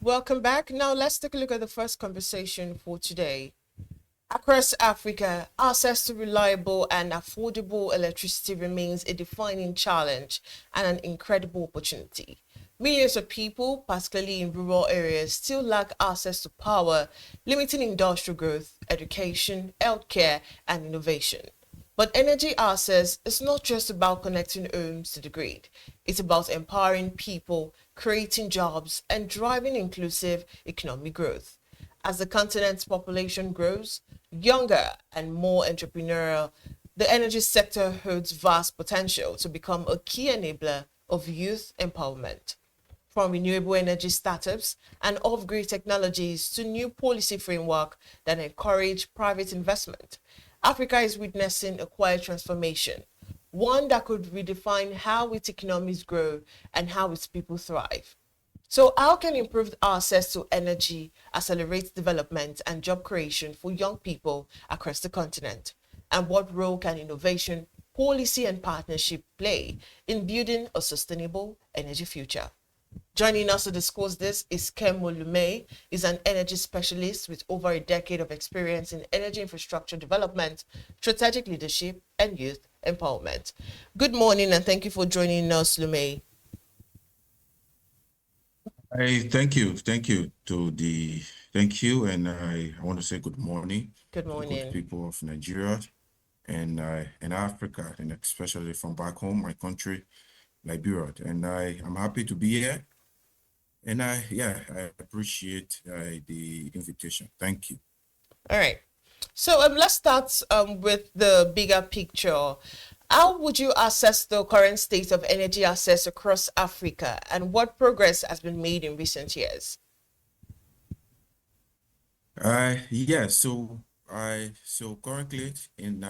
Welcome back. Now let's take a look at the first conversation for today. Across Africa, access to reliable and affordable electricity remains a defining challenge and an incredible opportunity. Millions of people, particularly in rural areas, still lack access to power, limiting industrial growth, education, healthcare, and innovation. But energy access is not just about connecting homes to the grid. It's about empowering people, creating jobs, and driving inclusive economic growth. As the continent's population grows, younger and more entrepreneurial, the energy sector holds vast potential to become a key enabler of youth empowerment. From renewable energy startups and off-grid technologies to new policy framework that encourage private investment, Africa is witnessing a quiet transformation, one that could redefine how its economies grow and how its people thrive. So, how can improved access to energy accelerate development and job creation for young people across the continent? And what role can innovation, policy, and partnership play in building a sustainable energy future? Joining us to discuss this is Kemoh Luméi. He's an energy specialist with over a decade of experience in energy infrastructure development, strategic leadership, and youth empowerment. Good morning, and thank you for joining us, Luméi. Thank you, and I want to say good morning Good to the good morning. people of Nigeria and Africa, and especially from back home, my country, Liberia. And I'm happy to be here, and I appreciate the invitation. Thank you. All right. So let's start with the bigger picture. How would you assess the current state of energy access across Africa and what progress has been made in recent years? Yeah, so currently in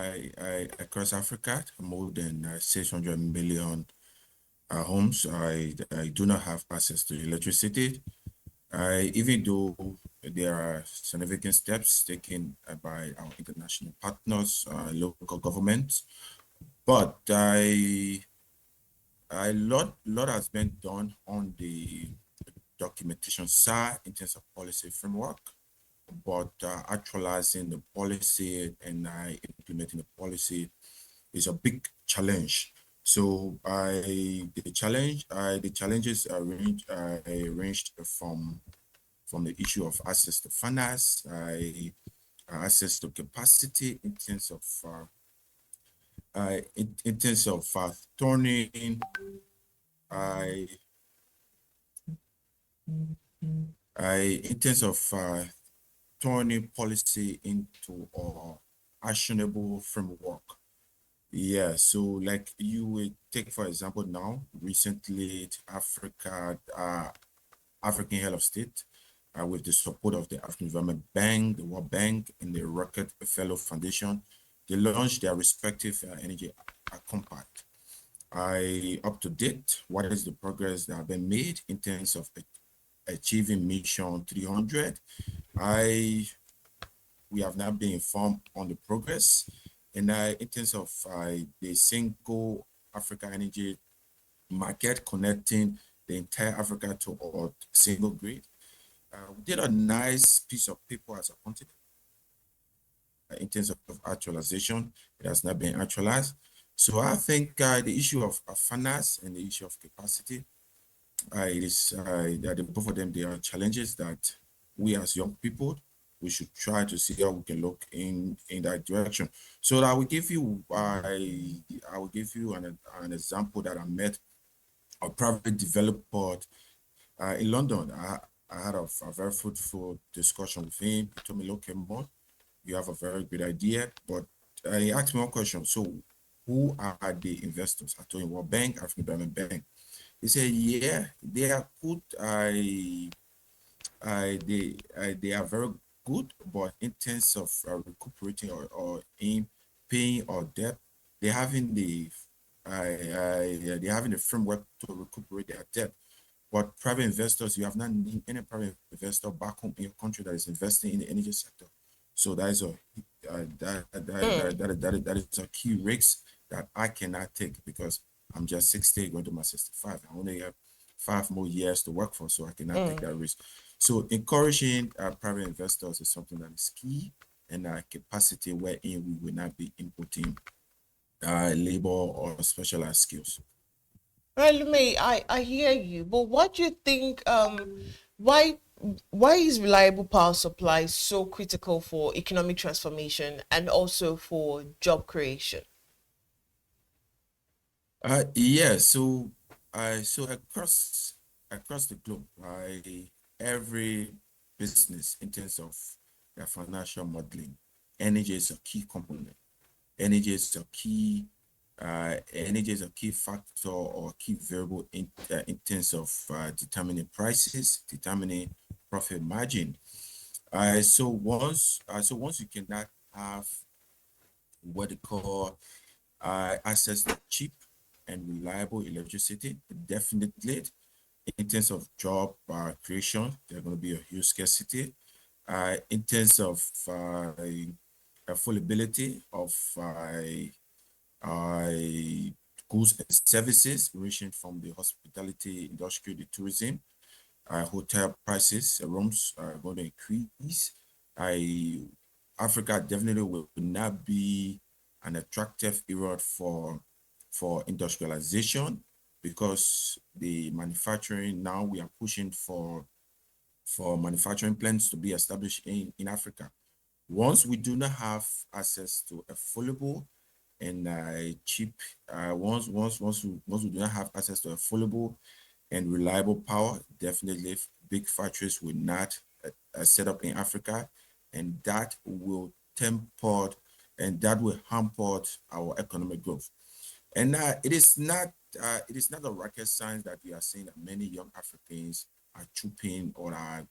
across Africa, more than 600 million homes, I do not have access to electricity. Even though there are significant steps taken by our international partners, local governments, but lot has been done on the documentation side in terms of policy framework, but actualizing the policy and implementing the policy is a big challenge. So the challenges are ranged from the issue of access to finance, access to capacity in terms of turning I in terms of turning policy into a actionable framework. Yeah, so like you would take for example now, recently African Head of State, with the support of the African Development Bank, the World Bank, and the Rockefeller Foundation, they launched their respective energy compact. Up to date, what is the progress that have been made in terms of achieving Mission 300? We have now been informed on the progress, and in terms of the single Africa energy market connecting the entire Africa to a single grid. We did a nice piece of paper as a continent in terms of actualization. It has not been actualized. So I think the issue of finance and the issue of capacity, it is that both of them, they are challenges that we as young people, we should try to see how we can look in that direction. So I will give you I will give you an example that I met a private developer in London. I had a very fruitful discussion with him. He told me, look, Kemoh, you have a very good idea, but he asked me one question. So who are the investors? I told him, what bank? African Development Bank. He said, yeah, they are good. They are very good, but in terms of recuperating or in paying or debt, they're having they're having the framework to recuperate their debt. But private investors, you have not need any private investor back home in your country that is investing in the energy sector. So that is a that is a key risk that I cannot take because I'm just 60 going to my 65. I only have 5 more years to work for, so I cannot take that risk. So encouraging private investors is something that is key, and capacity wherein we will not be inputting labor or specialized skills. Right, Luméi, I hear you, but what do you think, why why is reliable power supply so critical for economic transformation and also for job creation? Yeah, so across the globe, every business in terms of their financial modeling, energy is a key component. Energy is a key factor or key variable in terms of determining prices, determining profit margin. So once you cannot have what they call access to cheap and reliable electricity, definitely in terms of job creation, there's going to be a huge scarcity. In terms of affordability of uh, goods and services ranging from the hospitality industry, the tourism, hotel prices, rooms are going to increase. I Africa definitely will not be an attractive area for industrialization because the manufacturing now we are pushing for manufacturing plants to be established in Africa. Once we do not have access to affordable and cheap, once we do not have access to affordable and reliable power, definitely big factories will not set up in Africa, and that will temper and that will hamper our economic growth. And it is not a rocket science that we are seeing that many young Africans are trooping or are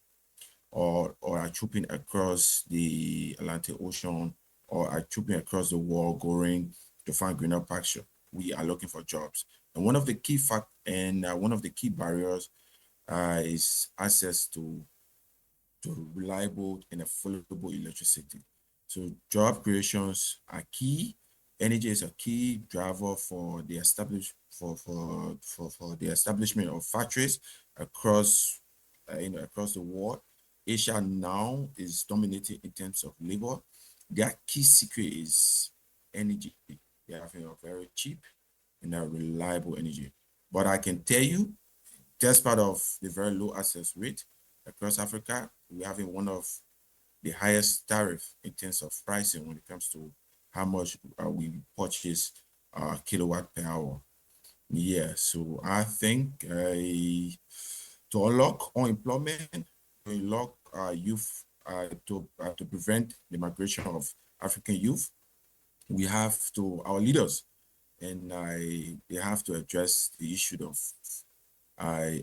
trooping across the Atlantic Ocean or are trooping across the world going to find greener pasture. We are looking for jobs. And one of the key barriers is access to reliable and affordable electricity. So job creations are key. Energy is a key driver for the establishment of factories across across the world. Asia now is dominating in terms of labor. Their key secret is energy. They have a very cheap and a reliable energy. But I can tell you, despite of the very low access rate across Africa, we're having one of the highest tariff in terms of pricing when it comes to how much we purchase kilowatt per hour. Yeah, so I think to unlock unemployment, to unlock youth, to prevent the migration of African youth, we have to our leaders, and they have to address the issue of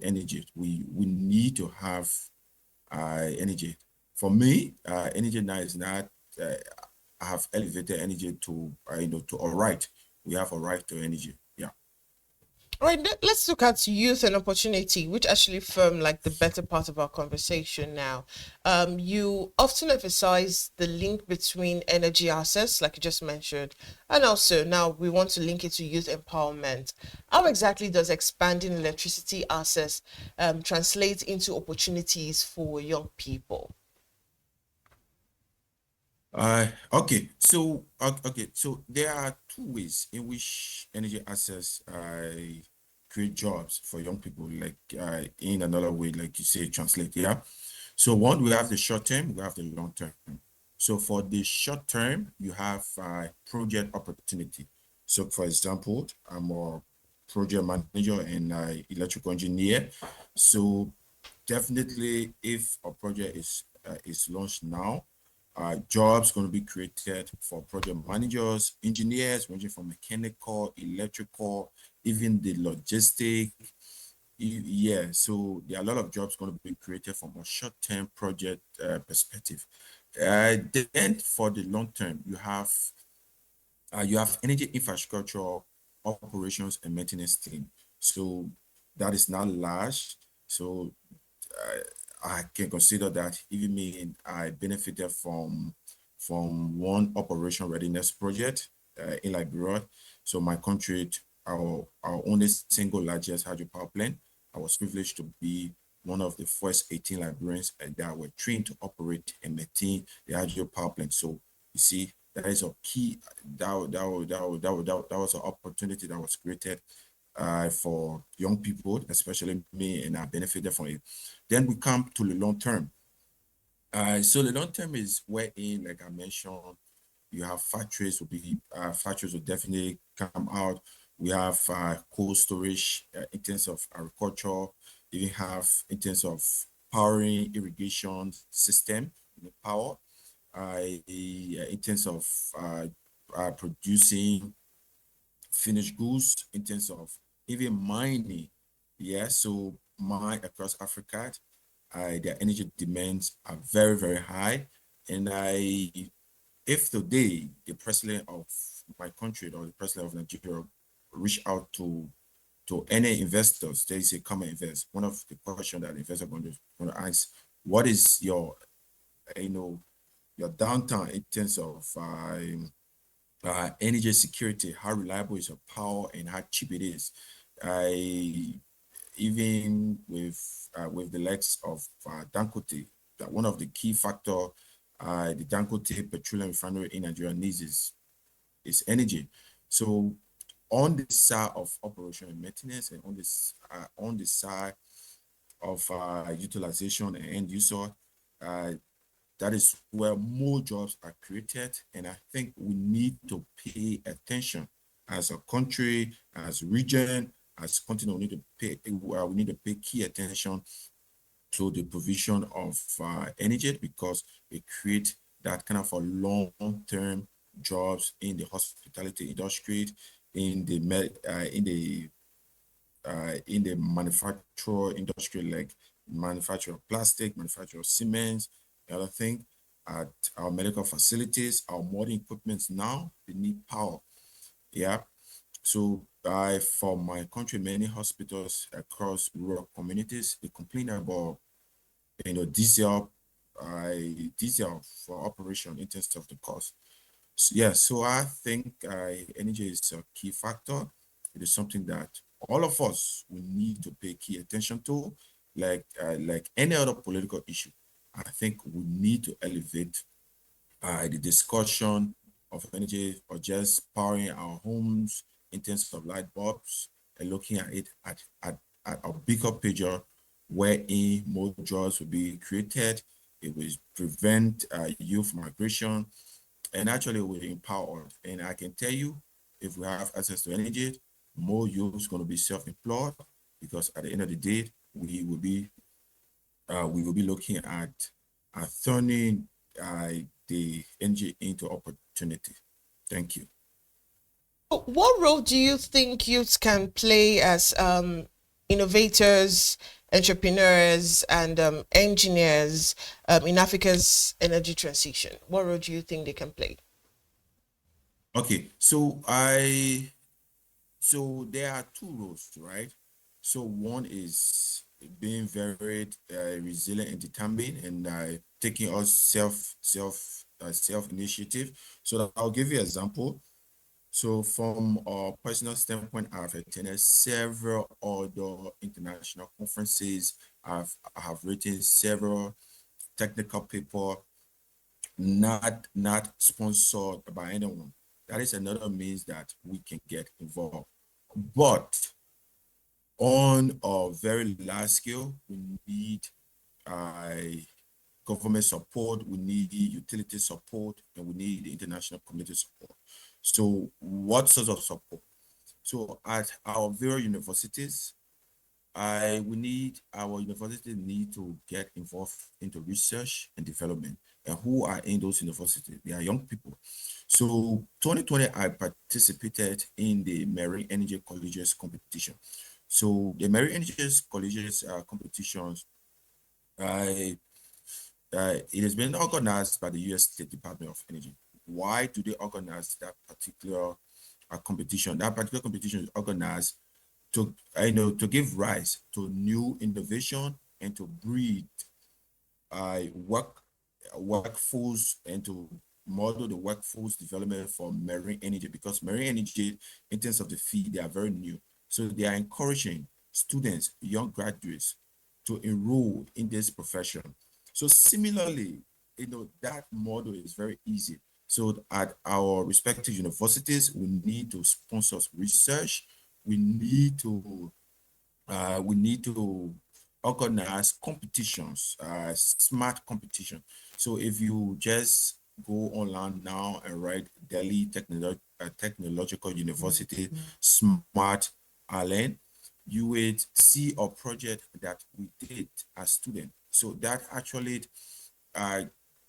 energy. We need to have energy. For me, energy now is not. I have elevated energy to to a right. We have a right to energy. Yeah. All right, let's look at youth and opportunity, which actually form like the better part of our conversation now. You often emphasize the link between energy access, like you just mentioned, and also now we want to link it to youth empowerment. How exactly does expanding electricity access translate into opportunities for young people? So there are two ways in which energy access create jobs for young people. Like in another way, like you say, translate. Yeah. So one, we have the short term, we have the long term. So for the short term, you have project opportunity. So for example, I'm a project manager and electrical engineer. So definitely, if a project is launched now, jobs going to be created for project managers, engineers, ranging from mechanical, electrical, even the logistic. Yeah, so there are a lot of jobs going to be created from a short-term project perspective. Then for the long term, you have energy infrastructure operations and maintenance team. So that is not large. So I can consider that even me, I benefited from one operation readiness project in Liberia. So my country, our only single largest hydropower plant, I was privileged to be one of the first 18 librarians that were trained to operate and maintain the hydro power plant. So you see, that is a key, that was an opportunity that was created for young people, especially me, and I benefited from it. Then we come to the long term. So the long term is wherein, like I mentioned, you have factories will definitely come out. We have cold storage in terms of agriculture. You have in terms of powering irrigation system, power. In terms of producing finished goods, in terms of even mining. Yeah, so mine across Africa, their energy demands are very, very high. And if today the president of my country or the president of Nigeria reach out to any investors, they say come and invest. One of the questions that investors are going to ask, what is your your downtown in terms of energy security, how reliable is your power and how cheap it is. I Even with the likes of Dangote, that one of the key factor the Dangote petroleum refinery in Nigeria needs is energy. So on the side of operation and maintenance, and on the side of utilization and end user, uh, that is where more jobs are created. And I think we need to pay attention as a country, as a region, as a continent. We need to pay key attention to the provision of energy, because it creates that kind of a long-term jobs in the hospitality industry, in the in the manufacturing industry, like manufacture of plastic, manufacture of cement, the other thing, at our medical facilities, our modern equipments now, they need power. Yeah. So for my country, many hospitals across rural communities, they complain about diesel, diesel for operation in terms of the cost. So, yeah, so I think energy is a key factor. It is something that all of us we need to pay key attention to, like any other political issue. I think we need to elevate the discussion of energy, or just powering our homes in terms of light bulbs, and looking at it at a bigger picture, wherein more jobs will be created. It will prevent youth migration, and actually will empower us. And I can tell you, if we have access to energy, more youth is going to be self-employed, because at the end of the day, we will be looking at turning the energy into opportunity. Thank you. What role do you think youths can play as innovators, entrepreneurs, and engineers in Africa's energy transition? What role do you think they can play? Okay, so there are two roles, right? So one is being very resilient and determined, and taking us self initiative. So I'll give you an example. So from a personal standpoint, I've attended several other international conferences. I have written several technical paper, not sponsored by anyone. That is another means that we can get involved. But on a very large scale, we need uh, government support, we need utility support, and we need international community support. So what sort of support? So at our various universities, our universities need to get involved into research and development. And who are in those universities? They are young people. So 2020, I participated in the Marine Energy Colleges competition. So the Marine Energy Colleges competitions, I it has been organized by the U.S. State Department of Energy. Why do they organize that particular competition? That particular competition is organized to to give rise to new innovation and to breed workforce, and to model the workforce development for marine energy, because marine energy in terms of the field, they are very new. So they are encouraging students, young graduates, to enroll in this profession. So similarly, that model is very easy. So at our respective universities, we need to sponsor research. We need to organize competitions, smart competition. So if you just go online now and write Delhi Technological University Smart Island, you would see a project that we did as students. So that actually uh,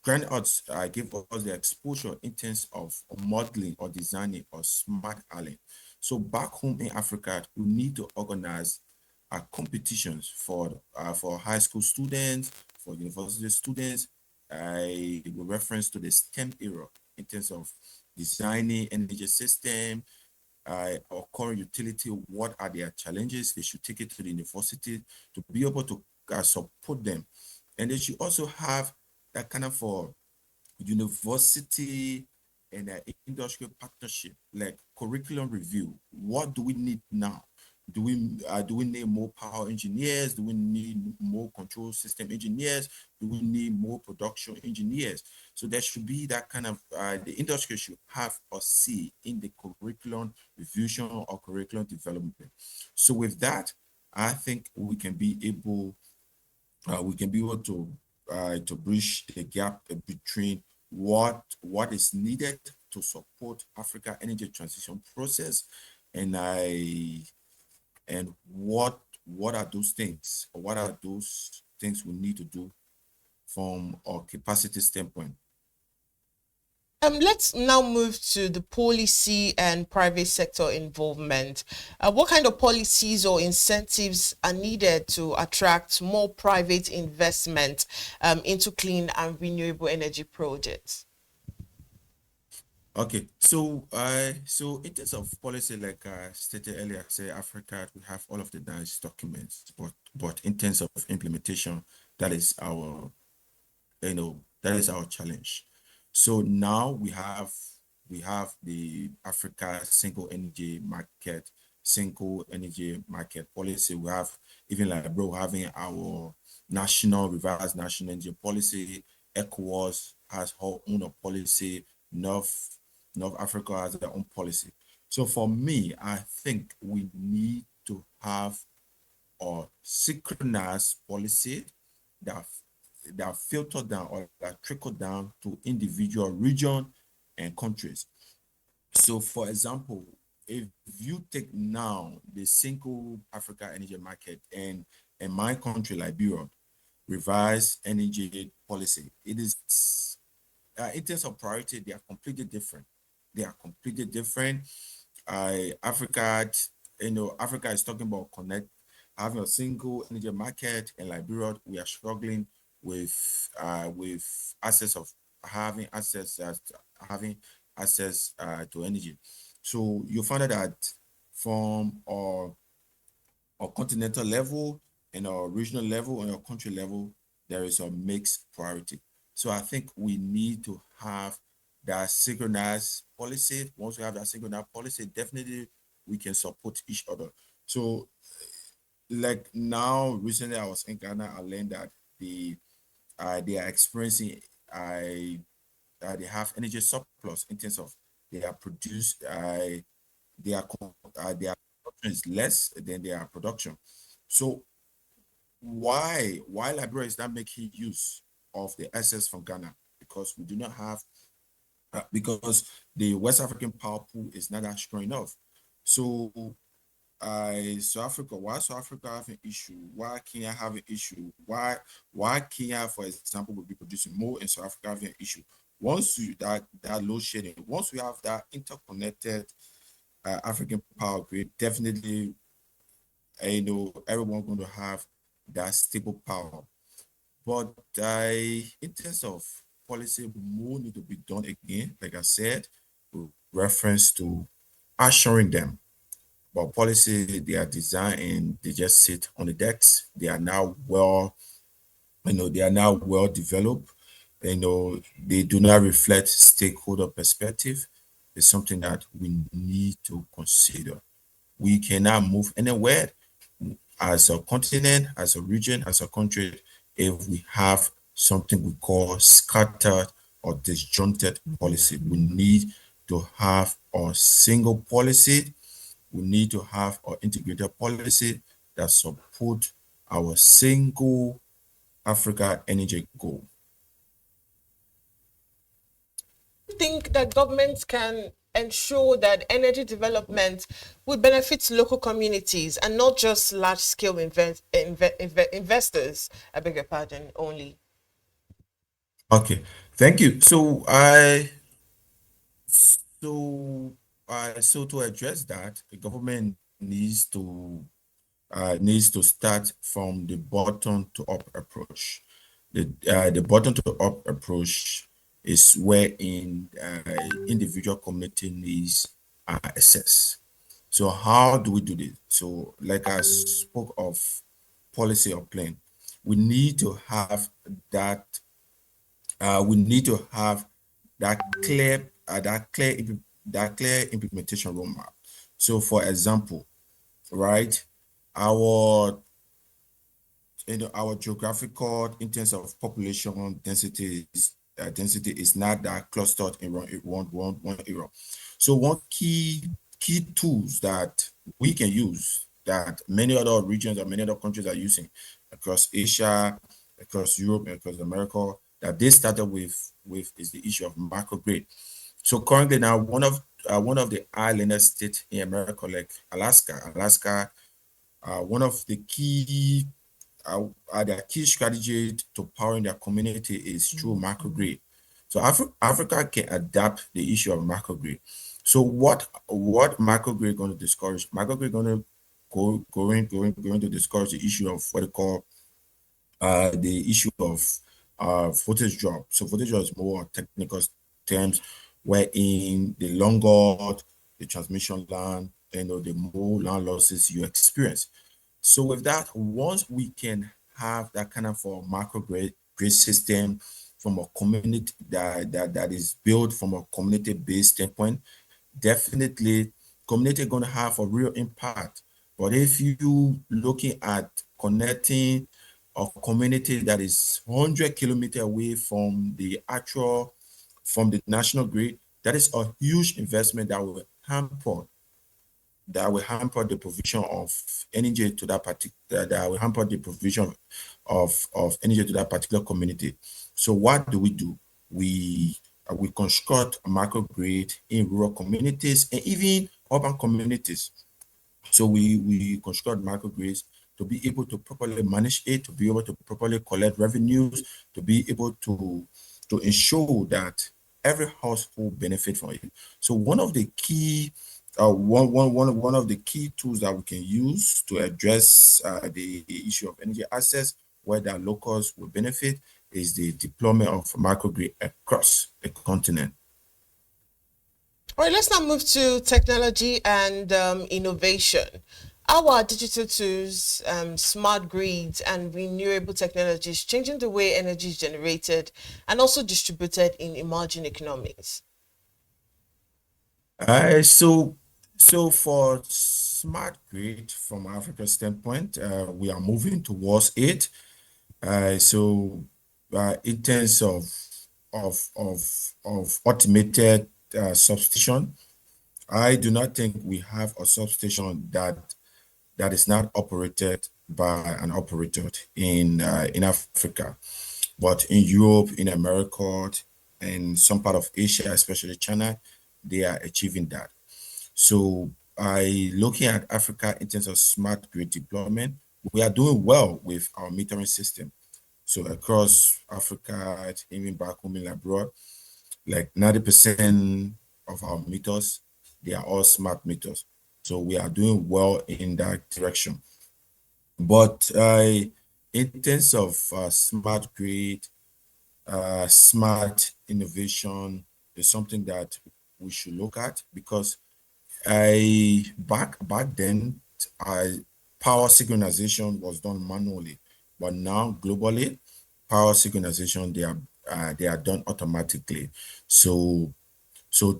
grant us, give us the exposure in terms of modeling or designing or smart island. So back home in Africa, we need to organize competitions for high school students, for university students, with reference to the STEM era in terms of designing energy system, or current utility, what are their challenges? They should take it to the university to be able to support them. And they should also have that kind of for university and industrial partnership, like curriculum review. What do we need now? Do we need more power engineers? Do we need more control system engineers? Do we need more production engineers? So there should be that kind of the industry should have a say in the curriculum revision or curriculum development. So with that, I think we can be able to bridge the gap between what is needed to support Africa energy transition process, and what are those things, or what are those things we need to do from a capacity standpoint. Let's now move to the policy and private sector involvement. What kind of policies or incentives are needed to attract more private investment into clean and renewable energy projects? Okay, so in terms of policy, like I stated earlier, say Africa, we have all of the nice documents, but in terms of implementation, that is our challenge. So now we have the Africa single energy market policy. We have, even like bro, having our revised national energy policy. ECOWAS has her own policy. North Africa has their own policy. So for me, I think we need to have a synchronized policy that filter down or that trickle down to individual region and countries. So for example, if you take now the single Africa energy market and in my country, Liberia, revised energy policy, it is in terms of priority, they are completely different. They are completely different. Africa, Africa is talking about having a single energy market. In Liberia, we are struggling with access of having access to energy. So you find out that from our continental level and our regional level and our country level, there is a mixed priority. So I think we need to have that synchronized policy. Once we have that synchronized policy, definitely we can support each other. So like now, recently I was in Ghana, I learned that they are experiencing they have energy surplus in terms of they are produced their production is less than their production. So why Liberia is not making use of the assets from Ghana? Because we do not have because the West African power pool is not that strong enough. So South Africa, why South Africa have an issue? Why Kenya have an issue? Why Kenya, for example, will be producing more and South Africa have an issue? Once you that load shedding, once we have that interconnected African power grid, definitely everyone going to have that stable power. But in terms of policy, more need to be done again, like I said, with reference to assuring them. But policy, they are designed and they just sit on the decks. They are now well developed. They do not reflect stakeholder perspective. It's something that we need to consider. We cannot move anywhere as a continent, as a region, as a country, if we have something we call scattered or disjointed policy. We need to have a single policy. We need to have an integrated policy that support our single Africa energy goal. Think that governments can ensure that energy development will benefit local communities and not just large scale investors? I beg your pardon, only. Okay, thank you. So to address that, the government needs to start from the bottom to up approach. The bottom to up approach is wherein individual community needs are assessed. So how do we do this? So like I spoke of policy or plan, we need to have that we need to have that clear that clear implementation roadmap. So for example, right, our our geographical in terms of population density is not that clustered in one area. So one key tools that we can use that many other regions or many other countries are using across Asia, across Europe, and across America that they started with is the issue of microgrid. So currently now one of the island states in America like Alaska, one of the their key strategy to powering their community is through microgrid. So Africa can adapt the issue of microgrid. So what microgrid going to discourage? Microgrid going to going to discourage the issue of what they call the issue of voltage drop. So voltage drop is more technical terms, wherein the longer the transmission line, the more land losses you experience. So with that, once we can have that kind of a grid system from a community that is built from a community-based standpoint, definitely community going to have a real impact. But if you looking at connecting a community that is 100 kilometers away from the national grid, that is a huge investment that will hamper the provision of energy to that particular that will hamper the provision of energy to that particular community. So what do? We construct a microgrid in rural communities and even urban communities. So we construct microgrids to be able to properly manage it, to be able to properly collect revenues, to be able to ensure that every household benefit from it. So one of the key tools that we can use to address the issue of energy access, where the locals will benefit, is the deployment of microgrid across the continent. All right, let's now move to technology and innovation. Our digital tools, smart grids, and renewable technologies changing the way energy is generated and also distributed in emerging economies. Uh, so, so for smart grid from Africa's standpoint, we are moving towards it. In terms of of of automated substation, I do not think we have a substation that is not operated by an operator in Africa, but in Europe, in America, and some part of Asia, especially China, they are achieving that. So by looking at Africa in terms of smart grid deployment, we are doing well with our metering system. So across Africa, even back home in Liberia, like 90% of our meters, they are all smart meters. So we are doing well in that direction. But in terms of smart grid, smart innovation is something that we should look at because back then, I power synchronization was done manually, but now globally, power synchronization they are done automatically. So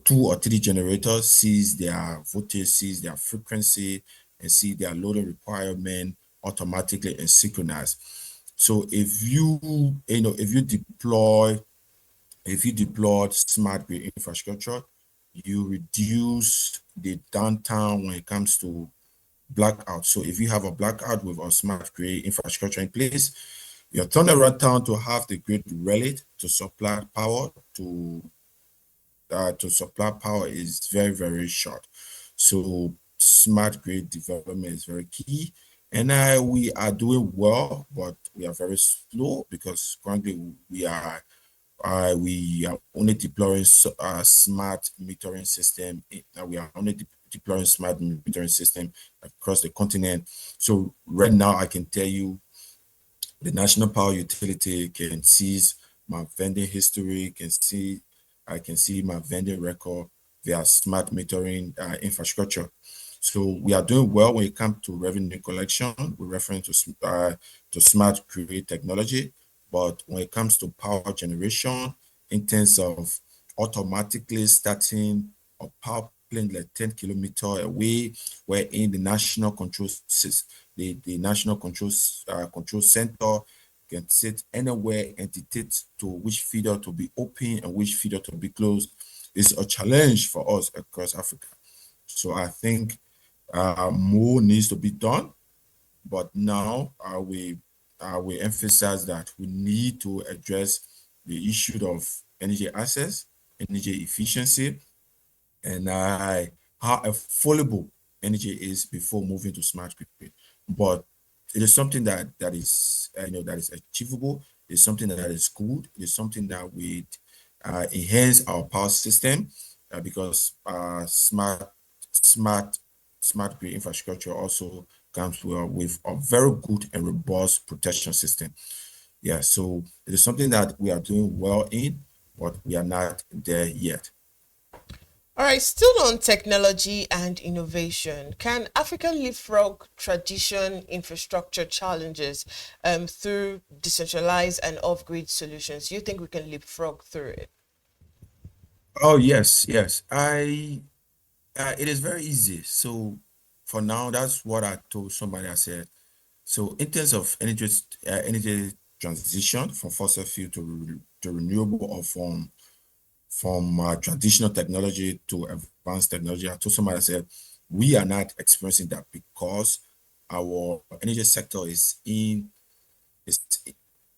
two or three generators sees their voltage, sees their frequency, and see their loading requirement automatically and synchronized. So if you deploy smart grid infrastructure, you reduce the downtime when it comes to blackout. So if you have a blackout with a smart grid infrastructure in place, your turnaround time to have the grid ready to supply power is very, very short. So smart grid development is very key. And we are doing well, but we are very slow because currently we are only deploying smart metering system. We are only deploying smart metering system across the continent. So right now, I can tell you the national power utility can see my vending history, I can see my vending record via smart metering infrastructure. So we are doing well when it comes to revenue collection. We're referring to smart grid technology, but when it comes to power generation, in terms of automatically starting a power plant like 10 kilometers away, where in the national control system, the national control center can sit anywhere and dictate to which feeder to be open and which feeder to be closed. Is a challenge for us across Africa. So I think more needs to be done, but now we emphasize that we need to address the issue of energy access, energy efficiency, and how affordable energy is before moving to smart grid. But it is something that is achievable. It's something that is good. It's something that we enhance our power system because smart smart grid infrastructure also comes with a very good and robust protection system. Yeah, so it is something that we are doing well in, but we are not there yet. All right, still on technology and innovation, can Africa leapfrog tradition infrastructure challenges through decentralized and off-grid solutions? You think we can leapfrog through it? Oh yes, yes. It is very easy. So for now, that's what I told somebody. I said, so in terms of energy transition from fossil fuel to renewable or from traditional technology to advanced technology, I told somebody, I said, we are not experiencing that because our energy sector is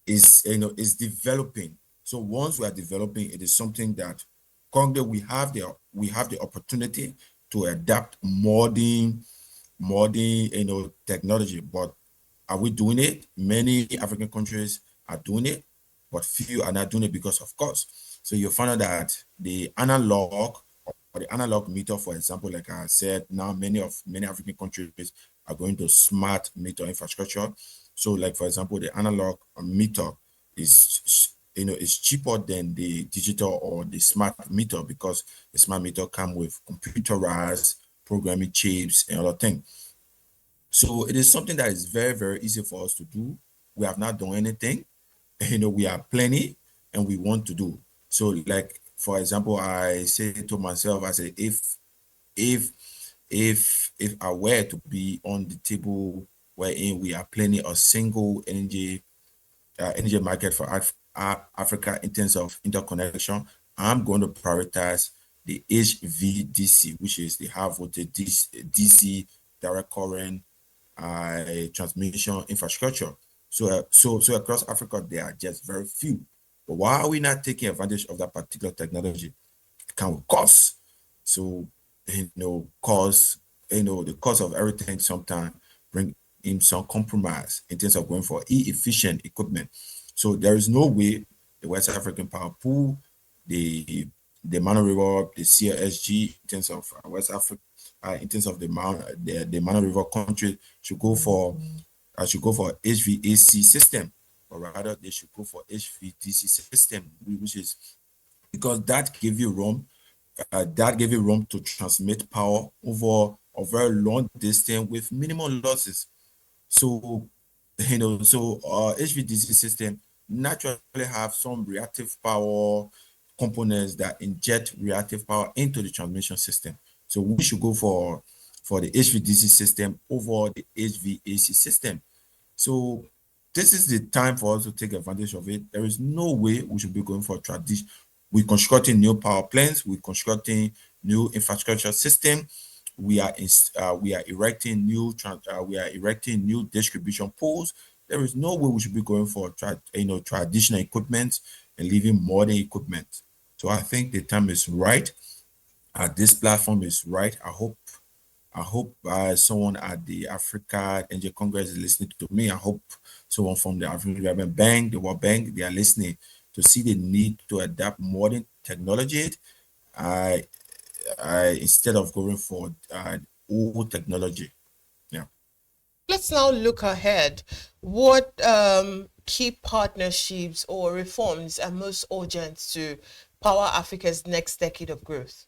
is developing. So once we are developing, it is something that currently we have the opportunity to adapt modern technology. But are we doing it? Many African countries are doing it, but few are not doing it because of cost. So you find out that the analog or the analog meter, for example, like I said, now many African countries are going to smart meter infrastructure. So, like for example, the analog meter is cheaper than the digital or the smart meter because the smart meter come with computerized programming chips and other things. So it is something that is very, very easy for us to do. We have not done anything. We are planning and we want to do. So, like for example, I say to myself, I say, if if I were to be on the table wherein we are planning a single energy market for Africa in terms of interconnection, I'm going to prioritize the HVDC, which is the high voltage DC direct current transmission infrastructure. So across Africa, there are just very few. But why are we not taking advantage of that particular technology? It can cost. So cost, the cost of everything sometimes bring in some compromise in terms of going for efficient equipment. So there is no way the West African Power Pool, the the Mano River, the CSG in terms of West Africa, in terms of the Mano River country should go for HVAC system, or rather they should go for HVDC system, which is because that gave you room to transmit power over a very long distance with minimal losses. So, HVDC system naturally have some reactive power components that inject reactive power into the transmission system. So we should go for the HVDC system over the HVAC system. So this is the time for us to take advantage of it. There is no way we should be going for tradition. We're constructing new power plants. We're constructing new infrastructure system. We are erecting new distribution poles. There is no way we should be going for traditional equipment and leaving modern equipment. So I think the time is right. This platform is right. I hope someone at the Africa Angel Congress is listening to me. I hope someone from the African Development Bank, the World Bank, they are listening to see the need to adapt modern technology. I, instead of going for old technology. Yeah. Let's now look ahead. What key partnerships or reforms are most urgent to power Africa's next decade of growth?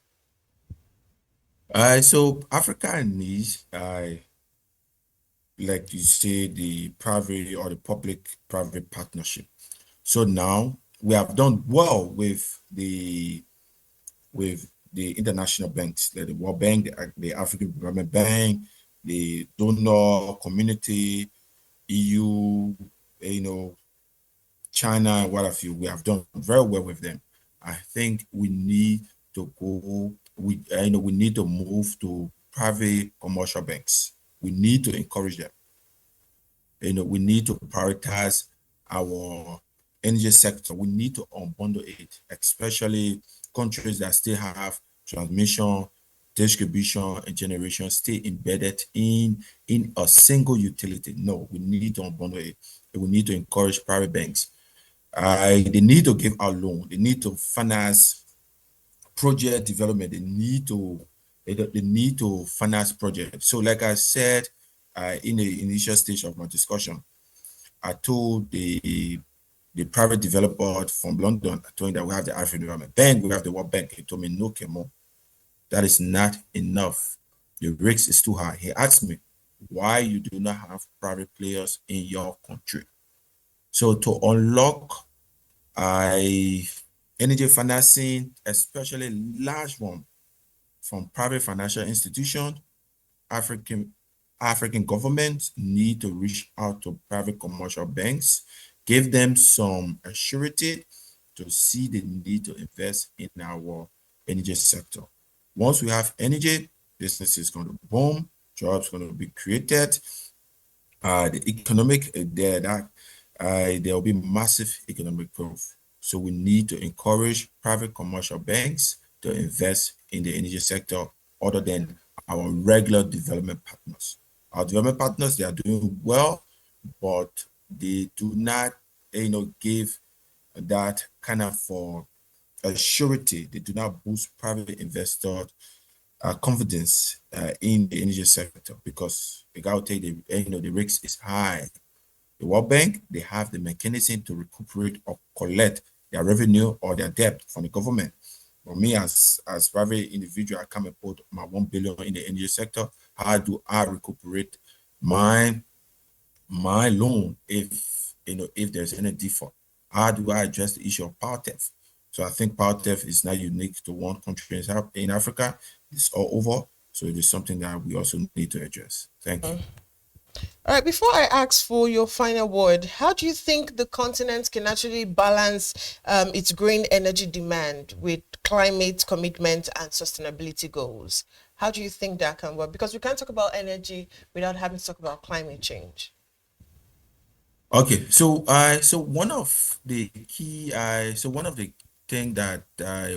So Africa needs, like you say, the private or the public-private partnership. So now we have done well with the international banks, like the World Bank, the African Development Bank, the donor community, EU, you know, China, and what have you. We have done very well with them. I think we need to go. We need to move to private commercial banks. We need to encourage them. We need to prioritize our energy sector. We need to unbundle it, especially countries that still have transmission, distribution, and generation still embedded in a single utility. No, we need to unbundle it. We need to encourage private banks. They need to give out loan. They need to finance project development. They need to finance projects. So, like I said, in the initial stage of my discussion, I told the private developer from London, I told him that we have the African Development Bank, we have the World Bank. He told me, no, Kemoh, that is not enough. The risk is too high. He asked me, why you do not have private players in your country? So to unlock I energy financing, especially large one from private financial institutions, African African governments need to reach out to private commercial banks, give them some assurity to see the need to invest in our energy sector. Once we have energy, business is going to boom, jobs going to be created, the economic there will be massive economic growth. So we need to encourage private commercial banks to invest in the energy sector other than our regular development partners. Our development partners, they are doing well, but they do not, give that kind of for a surety. They do not boost private investor confidence in the energy sector because they got to take the risk is high. The World Bank, they have the mechanism to recuperate or collect their revenue or their debt from the government. For me, as private individual, I come and put my 1 billion in the energy sector. How do I recuperate my loan if there's any default? How do I address the issue of power theft? So I think power theft is not unique to one country in Africa. It's all over. So it is something that we also need to address. Thank you. All right, before I ask for your final word, how do you think the continent can actually balance its growing energy demand with climate commitment and sustainability goals? How do you think that can work? Because we can't talk about energy without having to talk about climate change. Okay, so one of the thing that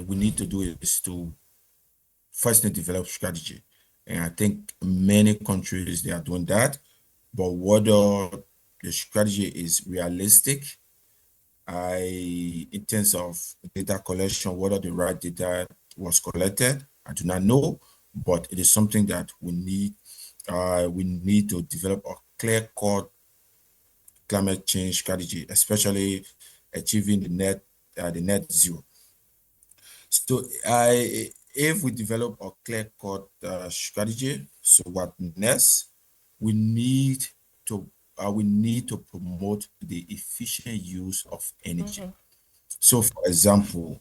we need to do is to first develop strategy, and I think many countries they are doing that, but whether the strategy is realistic, in terms of data collection, whether the right data was collected, I do not know, but it is something that we need to develop a clear-cut climate change strategy, especially achieving the net zero. So if we develop a clear-cut strategy, so what next? We need to promote the efficient use of energy. So, for example,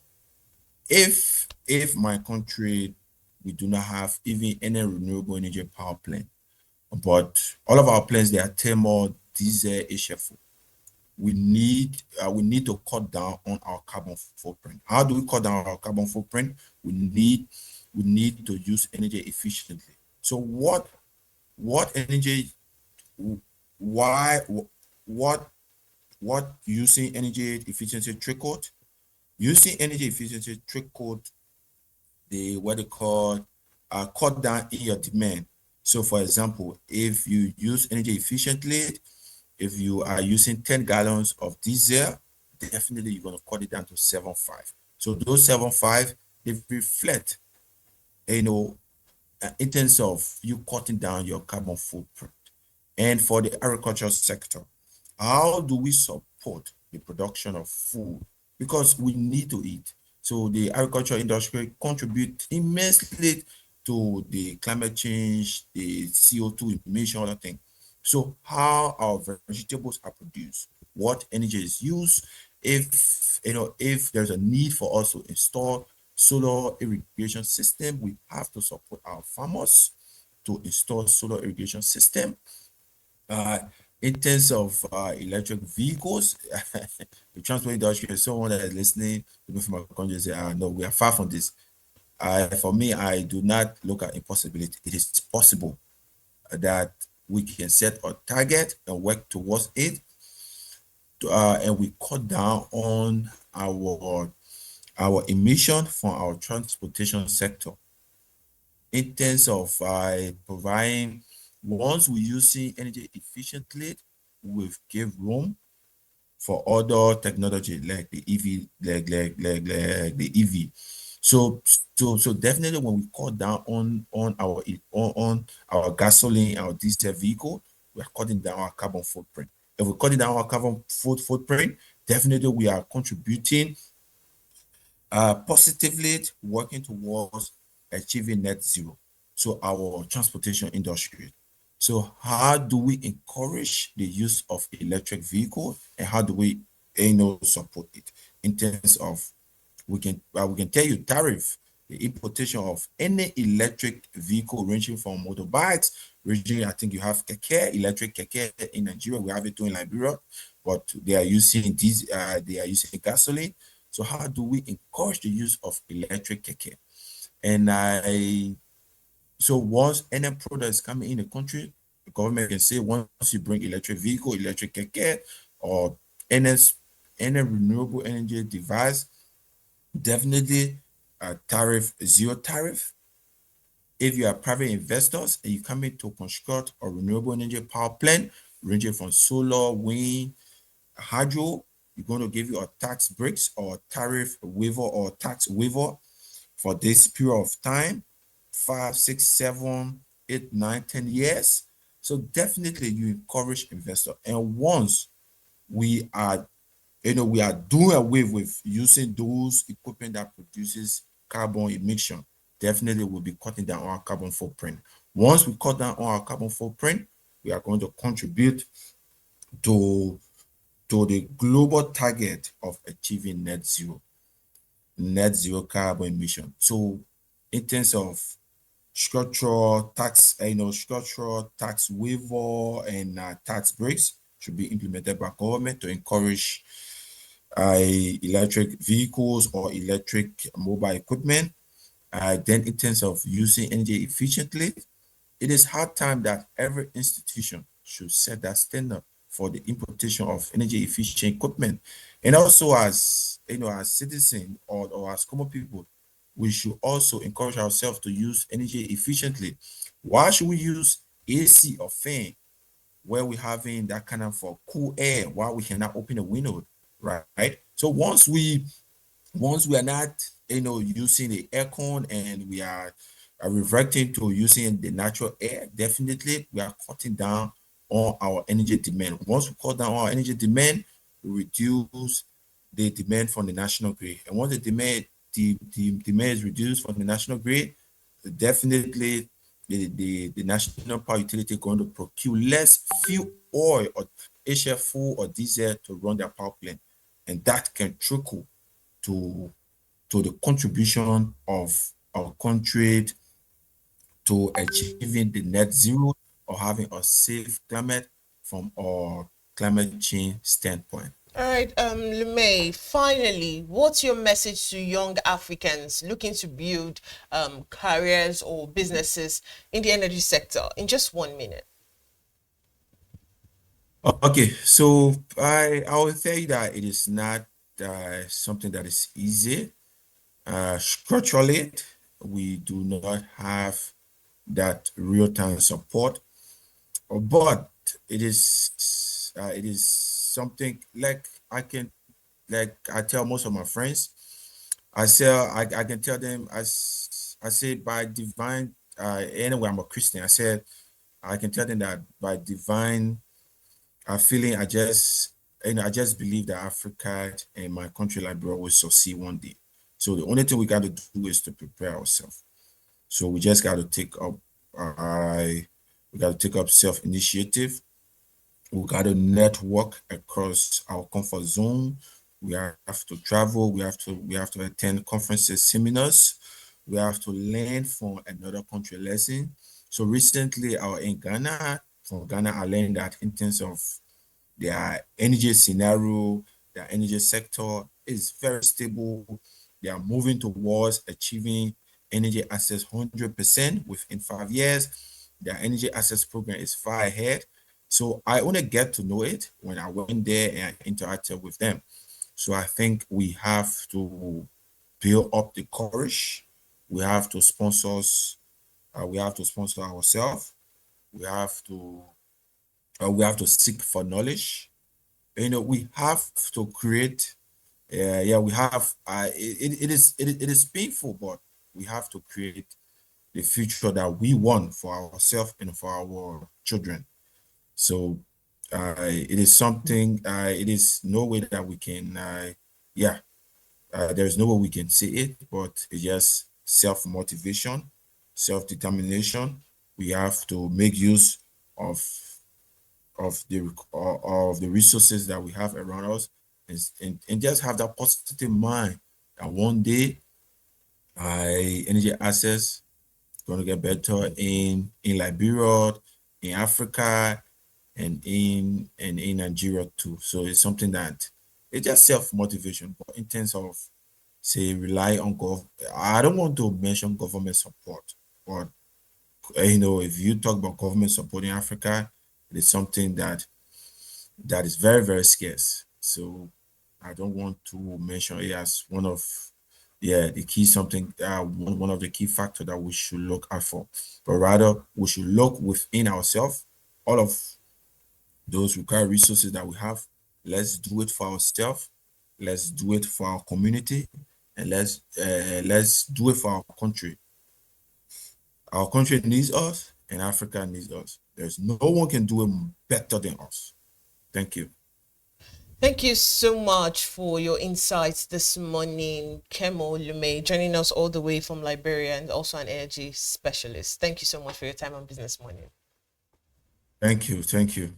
if my country we do not have even any renewable energy power plant, but all of our plants they are thermal diesel, HFO. We need to cut down on our carbon footprint. How do we cut down our carbon footprint? We need to use energy efficiently. So what energy why what using energy efficiency trickled? Using energy efficiency trickled the what they call cut down in your demand. So for example, if you use energy efficiently, if you are using 10 gallons of diesel, definitely you're going to cut it down to 7.5. So those 7.5, they reflect, you know, in terms of you cutting down your carbon footprint. And for the agricultural sector, how do we support the production of food? Because we need to eat. So the agricultural industry contribute immensely to the climate change, the CO2 emission, other thing. So how our vegetables are produced, what energy is used, if there's a need for us to install solar irrigation system, we have to support our farmers to install solar irrigation system. uh, in terms of electric vehicles, the transport industry is someone that is listening to me from my country say, no, we are far from this. For me, I do not look at impossibility. It is possible that we can set a target and work towards it, and we cut down on our emission from our transportation sector in terms of providing, once we're using energy efficiently, we give room for other technology like the EV, like the EV. So definitely when we cut down on our gasoline, our diesel vehicle, we are cutting down our carbon footprint. If we're cutting down our carbon footprint, definitely we are contributing positively working towards achieving net zero. So our transportation industry. So how do we encourage the use of electric vehicle, and how do we support it in terms of, we can tell you tariff, the importation of any electric vehicle ranging from motorbikes, ranging, I think you have keke, electric keke in Nigeria, we have it too in Liberia, but they are using gasoline. So how do we encourage the use of electric keke? And so once any product is coming in the country, the government can say, once you bring electric vehicle, electric keke, or any renewable energy device, definitely zero tariff. If you are private investors and you come in to construct a renewable energy power plant ranging from solar, wind, hydro, you're going to give you a tax breaks or tariff waiver or tax waiver for this period of time, 5, 6, 7, 8, 9, 10 years. So definitely you encourage investor. And once we are we are doing away with using those equipment that produces carbon emission, definitely we'll be cutting down our carbon footprint. Once we cut down on our carbon footprint, we are going to contribute to the global target of achieving net zero carbon emission. So in terms of structural tax waiver and tax breaks should be implemented by government to encourage electric vehicles or electric mobile equipment. Then in terms of using energy efficiently, it is high time that every institution should set that standard for the importation of energy efficient equipment. And also as citizens or as common people, we should also encourage ourselves to use energy efficiently. Why should we use AC or fan where we're having that kind of cool air while we cannot open a window, right? So once we are not using the aircon and we are reverting to using the natural air, definitely we are cutting down on our energy demand. Once we cut down our energy demand, we reduce the demand from the national grid. And once the demand is reduced from the national grid, definitely the national power utility going to procure less fuel oil or HFO or diesel to run their power plant. And that can trickle to the contribution of our country to achieving the net zero or having a safe climate from our climate change standpoint. All right, Luméi, finally, what's your message to young Africans looking to build careers or businesses in the energy sector in just 1 minute? Okay, so I will tell you that it is not something that is easy. Structurally, we do not have that real-time support, but it is something like I tell most of my friends. I can tell them as I say by divine anyway I'm a Christian. I said I can tell them that by divine feeling I just believe that Africa and my country Liberia will succeed one day. So the only thing we got to do is to prepare ourselves. So we just got to take up we got to take up self-initiative. We got to network across our comfort zone. We have to travel. We have to attend conferences, seminars. We have to learn from another country lesson. So recently, I was in Ghana. From Ghana, I learned that in terms of their energy scenario, their energy sector is very stable. They are moving towards achieving energy access 100% within 5 years. Their energy access program is far ahead. So I only get to know it when I went there and I interacted with them. So I think we have to build up the courage. We have to sponsor ourselves. We have to we have to seek for knowledge. We have to create. Yeah, we have. It is painful, but we have to create the future that we want for ourselves and for our children. So it is something. It is no way that we can. Yeah, there's no way we can see it, but it's just self motivation, self determination. We have to make use of of the resources that we have around us, and just have that positive mind that one day energy access going to get better in Liberia, in Africa, and in Nigeria too. So it's something that it's just self-motivation. But in terms of say rely on I don't want to mention government support, but if you talk about government support in Africa, it is something that is very, very scarce. So I don't want to mention it as one of the key something one of the key factors that we should look out for. But rather we should look within ourselves, all of those required resources that we have. Let's do it for ourselves, let's do it for our community, and let's do it for our country. Our country needs us and Africa needs us. There's no one can do it better than us. Thank you. Thank you so much for your insights this morning, Kemoh Luméi, joining us all the way from Liberia and also an energy specialist. Thank you so much for your time on Business Morning. Thank you. Thank you.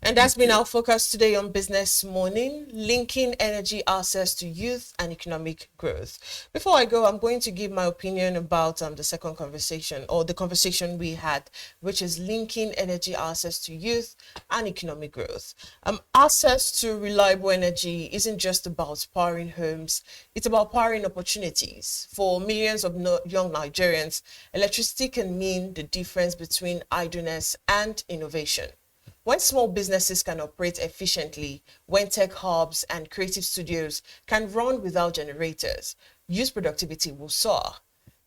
And that's been our focus today on Business Morning, linking energy access to youth and economic growth. Before I go, I'm going to give my opinion about the second conversation, or the conversation we had, which is linking energy access to youth and economic growth. Access to reliable energy isn't just about powering homes, it's about powering opportunities. For millions of young Nigerians, electricity can mean the difference between idleness and innovation. When small businesses can operate efficiently, when tech hubs and creative studios can run without generators, youth productivity will soar.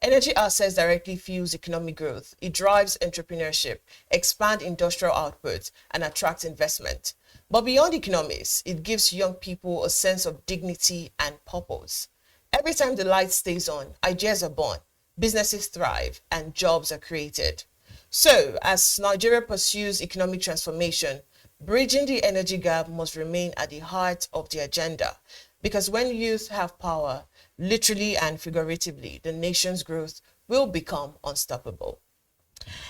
Energy access directly fuels economic growth. It drives entrepreneurship, expands industrial output, and attracts investment. But beyond economics, it gives young people a sense of dignity and purpose. Every time the light stays on, ideas are born, businesses thrive, and jobs are created. So, as Nigeria pursues economic transformation, bridging the energy gap must remain at the heart of the agenda. Because when youth have power, literally and figuratively, the nation's growth will become unstoppable.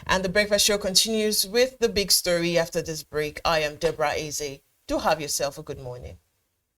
And the Breakfast Show continues with the big story after this break. I am Deborah Ezeh. Do have yourself a good morning.